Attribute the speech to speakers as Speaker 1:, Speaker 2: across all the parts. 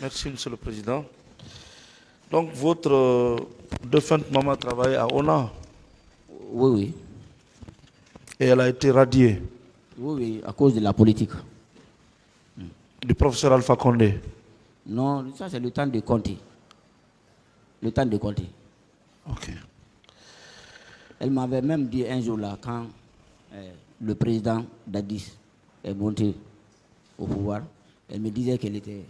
Speaker 1: Merci, Monsieur le Président. Donc, votre défunte maman travaillait à ONA?
Speaker 2: Oui, oui.
Speaker 1: Et elle a été radiée?
Speaker 2: Oui, oui, à cause de la politique.
Speaker 1: Du professeur Alpha Condé?
Speaker 2: Non, ça c'est le temps de Conté. Le temps de Conté.
Speaker 1: Ok.
Speaker 2: Elle m'avait même dit un jour là, quand le président Dadis est monté au pouvoir, elle me disait qu'elle était,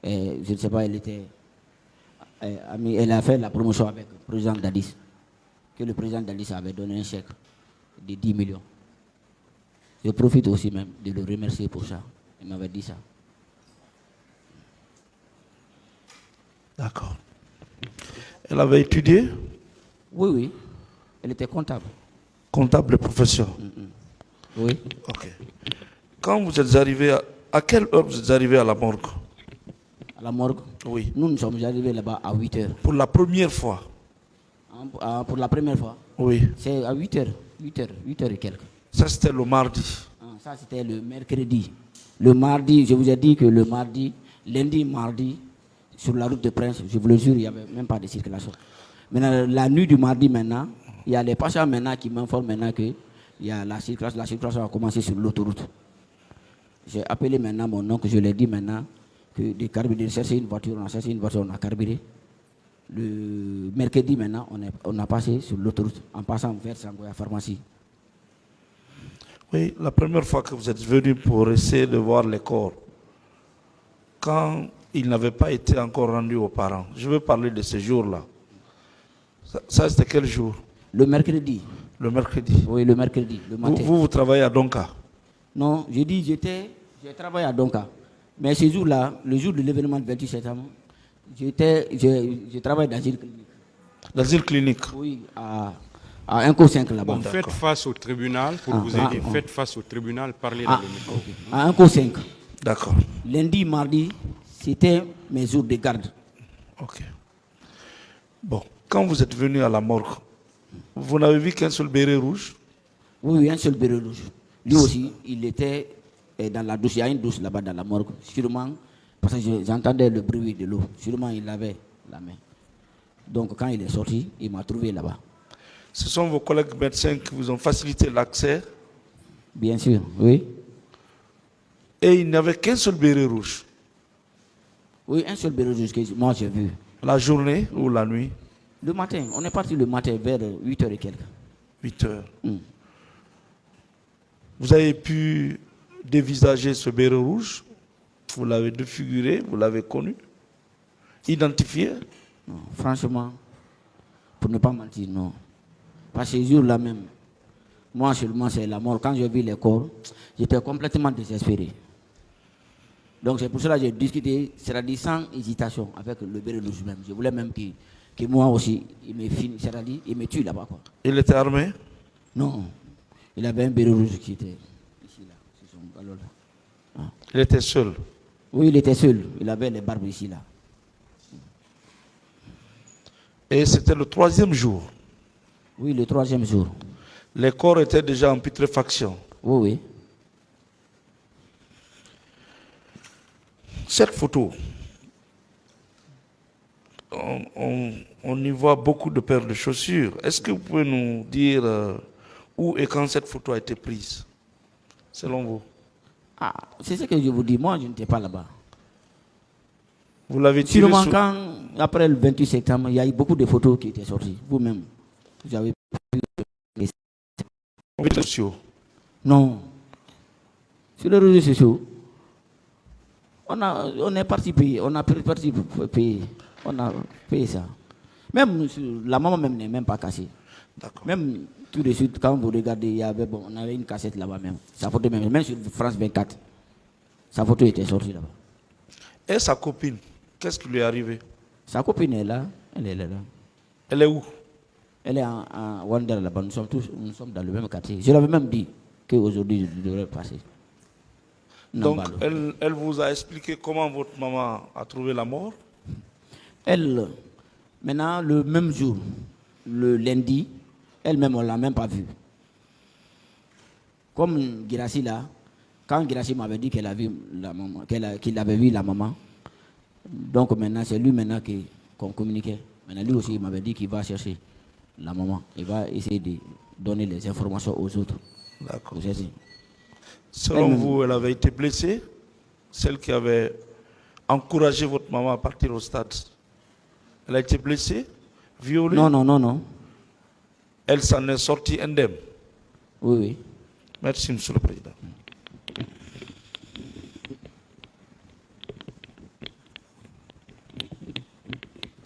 Speaker 2: je ne sais pas, elle était amie, elle a fait la promotion avec le président Dadis, que le président Dadis avait donné un chèque de 10 millions. Je profite aussi même de le remercier pour ça. Il m'avait dit ça.
Speaker 1: D'accord. Elle avait étudié?
Speaker 2: Oui, oui. Elle était comptable.
Speaker 1: Comptable de profession?
Speaker 2: Oui.
Speaker 1: Ok. Quand vous êtes arrivé, à quelle heure vous êtes arrivé à la morgue?
Speaker 2: À la morgue?
Speaker 1: Oui.
Speaker 2: Nous sommes arrivés là-bas à 8 heures.
Speaker 1: Pour la première fois?
Speaker 2: Pour la première fois?
Speaker 1: Oui.
Speaker 2: C'est à 8 heures. 8 heures et quelques.
Speaker 1: Ça, c'était le mardi?
Speaker 2: Ça, c'était le mercredi. Le mardi, je vous ai dit que le mardi, lundi, mardi, sur la route de Prince, je vous le jure, il n'y avait même pas de circulation. Maintenant, la nuit du mardi maintenant, il y a les patients maintenant qui m'informent maintenant que la circulation a commencé sur l'autoroute. J'ai appelé maintenant mon oncle, je lui ai dit maintenant que de chercher une voiture, on a cherché une voiture, on a carburé. Le mercredi maintenant, on a passé sur l'autoroute en passant vers Sangoya Pharmacie.
Speaker 1: Oui, la première fois que vous êtes venu pour essayer de voir les corps, quand ils n'avaient pas été encore rendus aux parents, je veux parler de ce jour-là. Ça c'était quel jour?
Speaker 2: Le mercredi.
Speaker 1: Le mercredi?
Speaker 2: Oui, le mercredi, le matin.
Speaker 1: Vous travaillez à Donka?
Speaker 2: Non, j'ai dit j'ai travaillé à Donka. Mais ce jour-là, le jour de l'événement du 28 septembre, je travaille dans une clinique.
Speaker 1: Dans une clinique?
Speaker 2: Oui, à 1,5 là-bas.
Speaker 3: Bon, faites face au tribunal pour vous aider. Faites face au tribunal, parlez dans le micro.
Speaker 2: Okay. À 1,5.
Speaker 1: D'accord.
Speaker 2: Lundi, mardi, c'était mes jours de garde.
Speaker 1: Ok. Bon, quand vous êtes venu à la morgue, vous n'avez vu qu'un seul béret rouge?
Speaker 2: Oui, un seul béret rouge. Lui aussi, il était dans la douche. Il y a une douche là-bas dans la morgue. Sûrement, parce que j'entendais le bruit de l'eau. Sûrement, il avait la main. Donc, quand il est sorti, il m'a trouvé là-bas.
Speaker 1: Ce sont vos collègues médecins qui vous ont facilité l'accès?
Speaker 2: Bien sûr, oui.
Speaker 1: Et il n'y avait qu'un seul béret rouge?
Speaker 2: Oui, un seul béret rouge que moi j'ai vu.
Speaker 1: La journée ou la nuit?
Speaker 2: Le matin, on est parti le matin vers 8 heures et quelques.
Speaker 1: 8 heures. Vous avez pu dévisager ce béret rouge? Vous l'avez défiguré? Vous l'avez connu? Identifié?
Speaker 2: Non, franchement, pour ne pas mentir, non. Parce que ce jour-là même, moi seulement c'est la mort. Quand j'ai vu les corps, j'étais complètement désespéré. Donc c'est pour cela que j'ai discuté, c'est-à-dire sans hésitation, avec le béret rouge même. Je voulais même que moi aussi, il me finisse, c'est-à-dire il me tue là-bas, quoi.
Speaker 1: Il était armé?
Speaker 2: Non, il avait un béret rouge qui était ici, là, sur son ballon, là.
Speaker 1: Il était seul?
Speaker 2: Oui, il était seul. Il avait les barbes ici, là.
Speaker 1: Et c'était le 3e jour?
Speaker 2: Oui, le 3e jour.
Speaker 1: Les corps étaient déjà en putréfaction?
Speaker 2: Oui, oui.
Speaker 1: Cette photo, on y voit beaucoup de paires de chaussures. Est-ce que vous pouvez nous dire où et quand cette photo a été prise, selon vous?
Speaker 2: Ah, c'est ce que je vous dis. Moi, je n'étais pas là-bas.
Speaker 1: Vous l'avez tiré
Speaker 2: sûrement quand, après le 28 septembre, il y a eu beaucoup de photos qui étaient sorties. Vous-même, vous avez vu les
Speaker 1: réseaux sociaux?
Speaker 2: Non. Sur les réseaux sociaux, on est parti payer. On a parti payer. On a payé ça. Même la maman même n'est même pas cassée.
Speaker 1: D'accord.
Speaker 2: Même tout de suite, quand vous regardez, on avait une cassette là-bas même. Sa photo même sur France 24. Sa photo était sortie là-bas.
Speaker 1: Et sa copine, qu'est-ce qui lui est arrivé?
Speaker 2: Sa copine est là. Elle est là.
Speaker 1: Elle est où?
Speaker 2: Elle est à Wanda là-bas. Nous sommes dans le même quartier. Je l'avais même dit qu'aujourd'hui, je devrais passer.
Speaker 1: Donc, elle vous a expliqué comment votre maman a trouvé la mort?
Speaker 2: Elle, maintenant, le même jour, le lundi, elle-même, on ne l'a même pas vue. Comme Girassi là, quand Girassi m'avait dit qu'elle a vu la maman, qu'il avait vu la maman, Donc maintenant, c'est lui maintenant qu'on communiquait. Maintenant, lui aussi, il m'avait dit qu'il va chercher la maman. Il va essayer de donner les informations aux autres.
Speaker 1: D'accord.
Speaker 2: Vous savez.
Speaker 1: Selon vous, elle avait été blessée? Celle qui avait encouragé votre maman à partir au stade. Elle a été blessée? Violée?
Speaker 2: Non, non, non, non.
Speaker 1: Elle s'en est sortie indemne?
Speaker 2: Oui, oui.
Speaker 1: Merci, Monsieur le Président.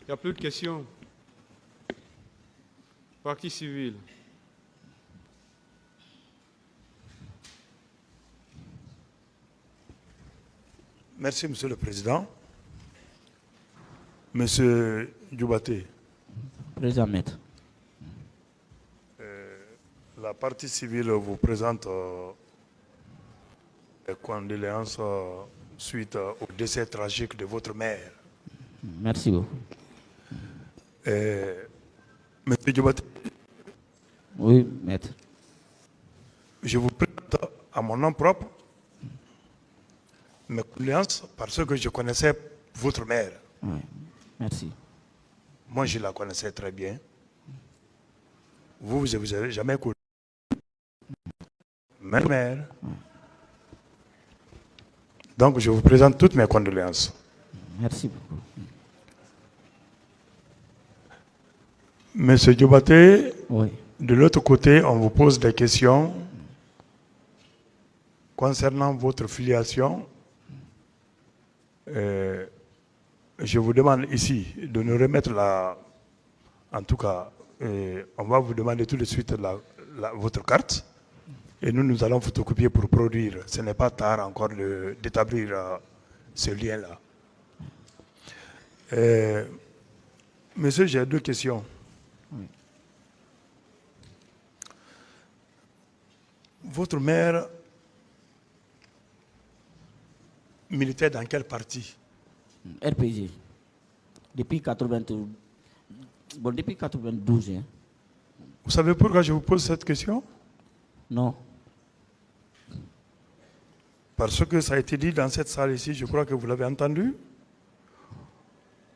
Speaker 3: Il n'y a plus de questions. Partie civile.
Speaker 4: Merci, Monsieur le Président. Monsieur Djoubaté.
Speaker 2: Président Maître.
Speaker 4: La partie civile vous présente les condoléances suite au décès tragique de votre mère.
Speaker 2: Merci beaucoup.
Speaker 4: Monsieur Djoubaté,
Speaker 2: Oui, Maître.
Speaker 4: je vous présente à mon nom propre mes condoléances parce que je connaissais votre mère.
Speaker 2: Oui, merci.
Speaker 4: Moi, je la connaissais très bien. Vous n'avez jamais connu ma mère. Donc, je vous présente toutes mes condoléances.
Speaker 2: Merci beaucoup.
Speaker 4: Monsieur Djoubaté,
Speaker 2: Oui.
Speaker 4: de l'autre côté, on vous pose des questions concernant votre filiation. Je vous demande ici de nous remettre en tout cas, on va vous demander tout de suite votre carte et nous allons photocopier pour produire. Ce n'est pas tard encore d'établir ce lien-là. Monsieur, j'ai deux questions.
Speaker 2: Oui.
Speaker 4: Votre mère militait dans quel parti?
Speaker 2: RPG. Depuis 92. Bon, depuis 92. Hein.
Speaker 4: Vous savez pourquoi je vous pose cette question?
Speaker 2: Non.
Speaker 4: Parce que ça a été dit dans cette salle ici, je crois que vous l'avez entendu,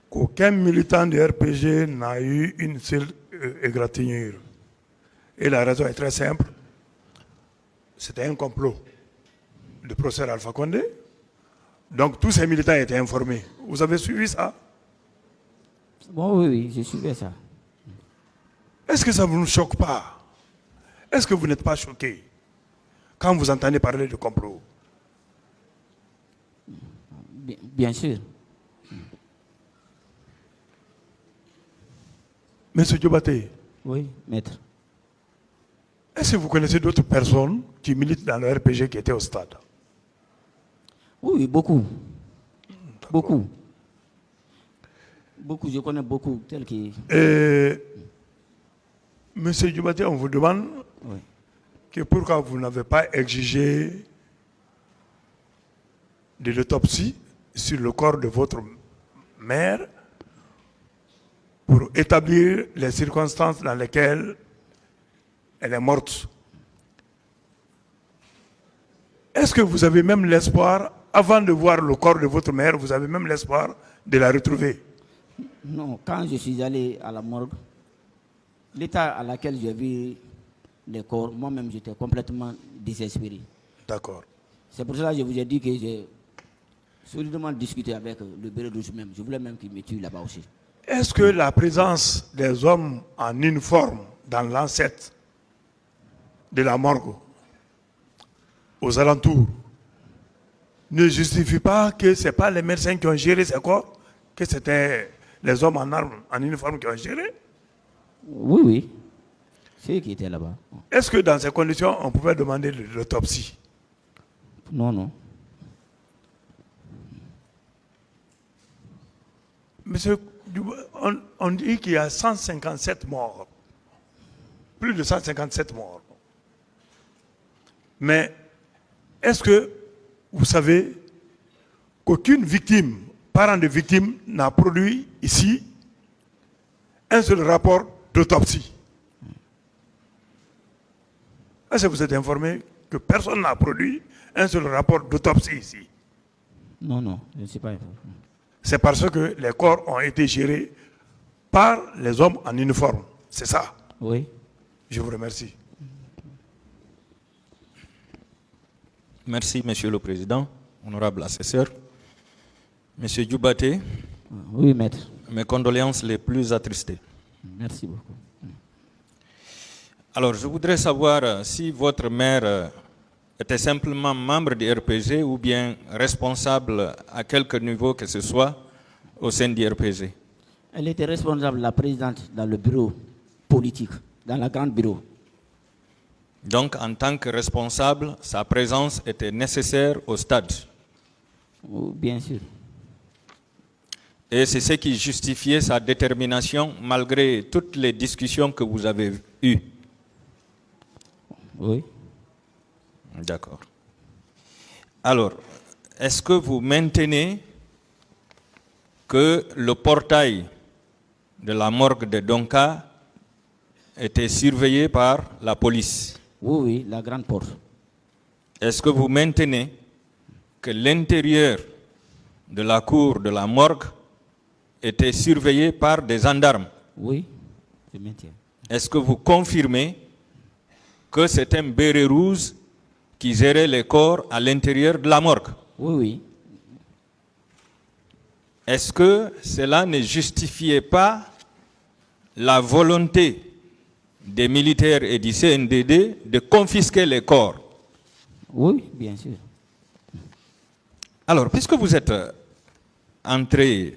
Speaker 4: qu'aucun militant de RPG n'a eu une seule égratignure. Et la raison est très simple. C'était un complot du professeur Alpha Condé. Donc tous ces militants étaient informés. Vous avez suivi ça?
Speaker 2: Bon, oui, oui, je suivais ça.
Speaker 4: Est-ce que ça ne vous choque pas? Est-ce que vous n'êtes pas choqué quand vous entendez parler de complot?
Speaker 2: Bien sûr.
Speaker 4: Monsieur Djoubaté,
Speaker 2: Oui, Maître.
Speaker 4: est-ce que vous connaissez d'autres personnes qui militent dans le RPG qui étaient au stade?
Speaker 2: Oui, oui, beaucoup. Beaucoup. Beaucoup, je connais beaucoup, tels qui...
Speaker 4: Monsieur Djoubaté, on vous demande
Speaker 2: Oui.
Speaker 4: que pourquoi vous n'avez pas exigé de l'autopsie sur le corps de votre mère pour établir les circonstances dans lesquelles elle est morte. Est-ce que vous avez même l'espoir, avant de voir le corps de votre mère, vous avez même l'espoir de la retrouver?
Speaker 2: Non, quand je suis allé à la morgue, l'état à laquelle j'ai vu les corps, moi-même j'étais complètement désespéré.
Speaker 4: D'accord.
Speaker 2: C'est pour cela que je vous ai dit que j'ai solidement discuté avec le bureau de même. Je voulais même qu'il me tue là-bas aussi.
Speaker 4: Est-ce que la présence des hommes en uniforme dans l'ancêtre de la morgue, aux alentours, ne justifie pas que ce n'est pas les médecins qui ont géré ces corps, que c'était les hommes en armes, en uniforme qui ont géré?
Speaker 2: Oui, oui. C'est eux qui étaient là-bas.
Speaker 4: Est-ce que dans ces conditions, on pouvait demander l'autopsie?
Speaker 2: Non, non.
Speaker 4: Monsieur, on dit qu'il y a 157 morts. Plus de 157 morts. Mais est-ce que vous savez qu'aucune victime, parent de victime, n'a produit ici un seul rapport d'autopsie? Est-ce que vous êtes informé que personne n'a produit un seul rapport d'autopsie ici?
Speaker 2: Non, non, je ne sais pas informé.
Speaker 4: c'est parce que les corps ont été gérés par les hommes en uniforme. C'est ça.
Speaker 2: Oui.
Speaker 4: Je vous remercie.
Speaker 5: Merci, Monsieur le Président, honorable assesseur. Monsieur Djoubaté,
Speaker 2: Oui, maître.
Speaker 5: mes condoléances les plus attristées.
Speaker 2: Merci beaucoup.
Speaker 5: Alors, je voudrais savoir si votre mère était simplement membre du RPG ou bien responsable à quelque niveau que ce soit au sein du RPG.
Speaker 2: Elle était responsable, la présidente, dans le bureau politique, dans le grand bureau.
Speaker 5: Donc, en tant que responsable, sa présence était nécessaire au stade.
Speaker 2: Oh, bien sûr.
Speaker 5: Et c'est ce qui justifiait sa détermination malgré toutes les discussions que vous avez eues.
Speaker 2: Oui.
Speaker 5: D'accord. Alors, est-ce que vous maintenez que le portail de la morgue de Donka était surveillé par la police?
Speaker 2: Oui, oui, la grande porte.
Speaker 5: Est-ce que vous maintenez que l'intérieur de la cour de la morgue était surveillé par des gendarmes?
Speaker 2: Oui, je maintiens.
Speaker 5: Est-ce que vous confirmez que c'est un béret rouge qui gérait les corps à l'intérieur de la morgue?
Speaker 2: Oui, oui.
Speaker 5: Est-ce que cela ne justifiait pas la volonté des militaires et du CNDD de confisquer les corps?
Speaker 2: Oui, bien sûr.
Speaker 5: Alors, puisque vous êtes entré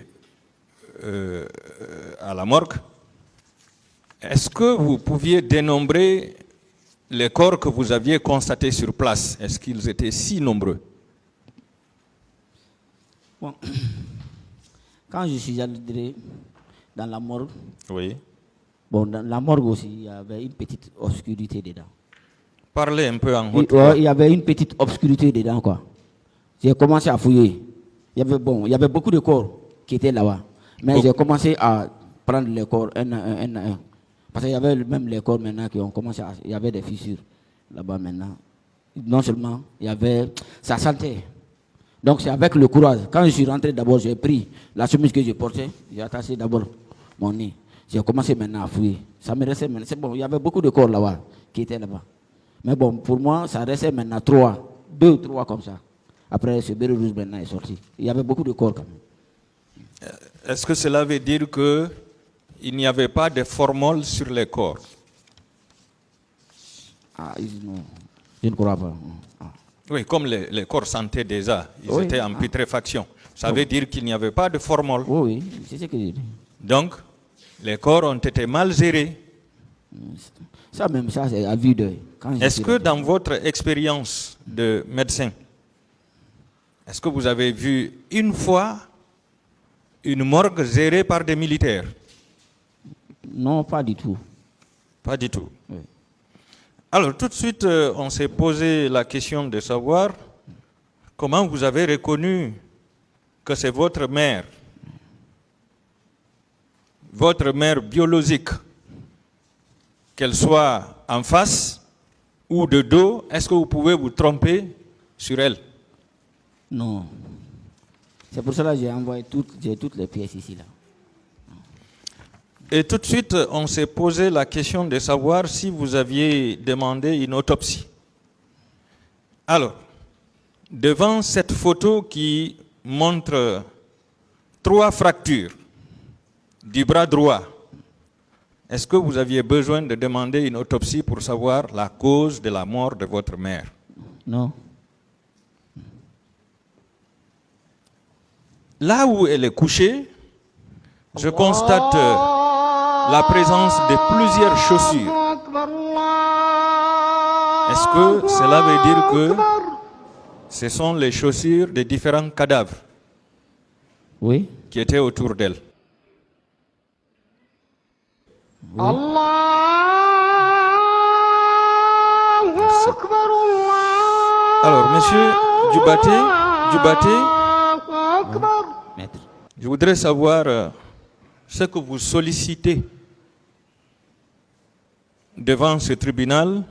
Speaker 5: à la morgue, est-ce que vous pouviez dénombrer les corps que vous aviez constatés sur place? Est-ce qu'ils étaient si nombreux?
Speaker 2: Bon. Quand je suis allé dans la morgue,
Speaker 5: Oui.
Speaker 2: bon, dans la morgue aussi, il y avait une petite obscurité dedans.
Speaker 5: Parlez un peu en haute voix.
Speaker 2: Il y avait une petite obscurité dedans, quoi. J'ai commencé à fouiller. Il y avait beaucoup de corps qui étaient là-bas. Mais j'ai commencé à prendre les corps un à un. Parce qu'il y avait même les corps maintenant qui ont commencé à... Il y avait des fissures là-bas maintenant. Non seulement, il y avait... Ça sentait. Donc c'est avec le courage. Quand je suis rentré d'abord, j'ai pris la chemise que je portais. J'ai attaché d'abord mon nez. J'ai commencé maintenant à fouiller. Ça me restait maintenant. C'est bon, il y avait beaucoup de corps là-bas qui étaient là-bas. Mais bon, pour moi, ça restait maintenant 2 ou 3 comme ça. Après, ce béret rouge maintenant est sorti. Il y avait beaucoup de corps quand même.
Speaker 5: Est-ce que cela veut dire qu'il n'y avait pas de formol sur les corps?
Speaker 2: Ah, non, je ne crois pas. Ah.
Speaker 5: Oui, comme les corps sentaient déjà, ils
Speaker 2: Oui.
Speaker 5: étaient en putréfaction. Ça veut dire qu'il n'y avait pas de formol.
Speaker 2: Oui, oui, c'est ce que j'ai dit.
Speaker 5: Donc, les corps ont été mal gérés.
Speaker 2: Ça même, ça c'est à vue d'œil.
Speaker 5: Est-ce que dans votre expérience de médecin, est-ce que vous avez vu une fois une morgue gérée par des militaires?
Speaker 2: Non, pas du tout.
Speaker 5: Pas du tout.
Speaker 2: Oui.
Speaker 5: Alors, tout de suite, on s'est posé la question de savoir comment vous avez reconnu que c'est votre mère biologique, qu'elle soit en face ou de dos. Est-ce que vous pouvez vous tromper sur elle?
Speaker 2: Non. C'est pour cela que j'ai envoyé toutes les pièces ici. Là.
Speaker 5: Et tout de suite, on s'est posé la question de savoir si vous aviez demandé une autopsie. Alors, devant cette photo qui montre 3 fractures du bras droit, est-ce que vous aviez besoin de demander une autopsie pour savoir la cause de la mort de votre mère?
Speaker 2: Non.
Speaker 5: Là où elle est couchée, je constate la présence de plusieurs chaussures. Est-ce que cela veut dire que ce sont les chaussures des différents cadavres
Speaker 2: Oui.
Speaker 5: qui étaient autour d'elle?
Speaker 2: Oui.
Speaker 5: Merci. Alors, monsieur Djoubaté,
Speaker 2: Maître.
Speaker 5: je voudrais savoir ce que vous sollicitez devant ce tribunal